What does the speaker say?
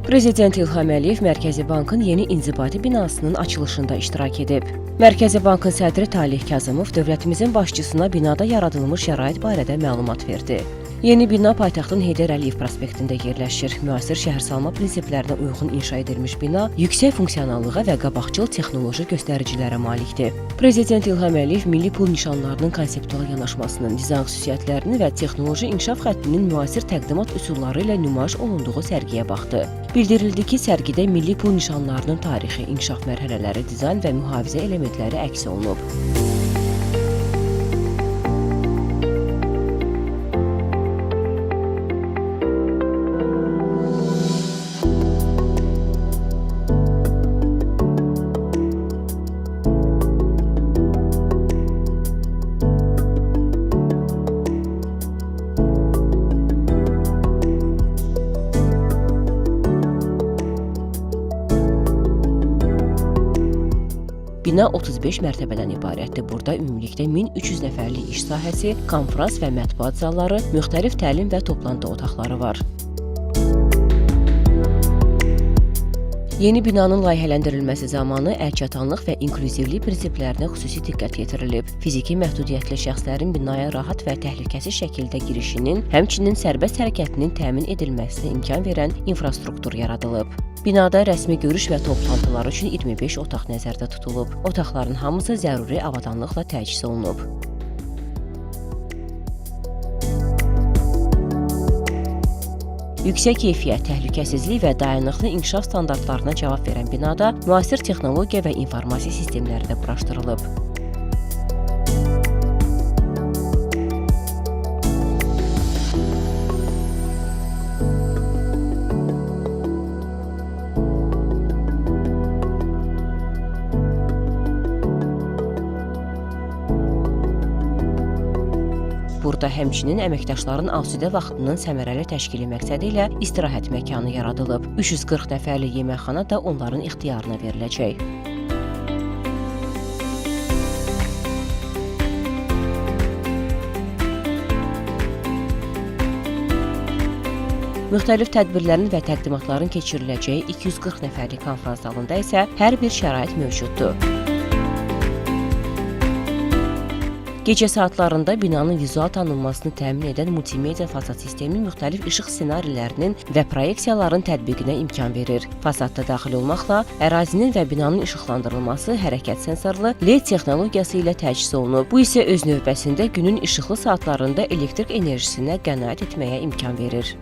Prezident İlham Əliyev Mərkəzi Bankın yeni inzibati binasının açılışında iştirak edib. Mərkəzi Bankın sədri Talih Kazımov dövlətimizin başçısına binada yaradılmış şərait barədə məlumat verdi. Yeni bina paytaxtın Heydər Əliyev prospektində yerləşir. Müasir şəhərsalma prinsiplərinə uyğun inşa edilmiş bina yüksək funksionallığa və qabaqcıl texnoloji göstəricilərə malikdir. Prezident İlham Əliyev milli pul nişanlarının konseptual yanaşmasının, dizayn xüsusiyyətlərini və texnoloji inkişaf xəttinin müasir təqdimat üsulları ilə nümayiş olunduğu sərgiyə baxdı. Bildirildi ki, sərgidə milli pul nişanlarının tarixi, inkişaf mərhələləri, dizayn və mühafizə elementləri əks olunub. Bina 35 mərtəbədən ibarətdir. Burada ümumilikdə 1300 nəfərlik iş sahəsi, konfrans və mətbuat zalları, müxtəlif təlim və toplantı otaqları var. Yeni binanın layihələndirilməsi zamanı əlçatanlıq və inklüzivlik prinsiplərinə xüsusi diqqət yetirilib. Fiziki məhdudiyyətli şəxslərin binaya rahat və təhlükəsiz şəkildə girişinin, həmçinin sərbəst hərəkətinin təmin edilməsinə imkan verən infrastruktur yaradılıb. Binada rəsmi görüş və toplantılar üçün 25 otaq nəzərdə tutulub. Otaqların hamısı zəruri avadanlıqla təchiz olunub. Yüksək keyfiyyət, təhlükəsizlik və dayanıqlı inkişaf standartlarına cavab verən binada müasir texnologiya və informasiya sistemləri də quraşdırılıb. Burada həmçinin əməkdaşların asudə vaxtının səmərəli təşkili məqsədi ilə istirahət məkanı yaradılıb. 340 nəfərlik yeməkxana da onların ixtiyarına veriləcək. Müxtəlif tədbirlərin və təqdimatların keçiriləcəyi 240 nəfərlik konfrans zalında isə hər bir şərait mövcuddur. Gecə saatlarında binanın vizual tanınmasını təmin edən multimedia fasad sistemi müxtəlif işıq ssenarilərinin və proyeksiyaların tətbiqinə imkan verir. Fasadda daxil olmaqla ərazinin və binanın işıqlandırılması hərəkət sensorlu LED texnologiyası ilə təchiz olunub. Bu isə öz növbəsində günün işıqlı saatlarında elektrik enerjisinə qənaət etməyə imkan verir.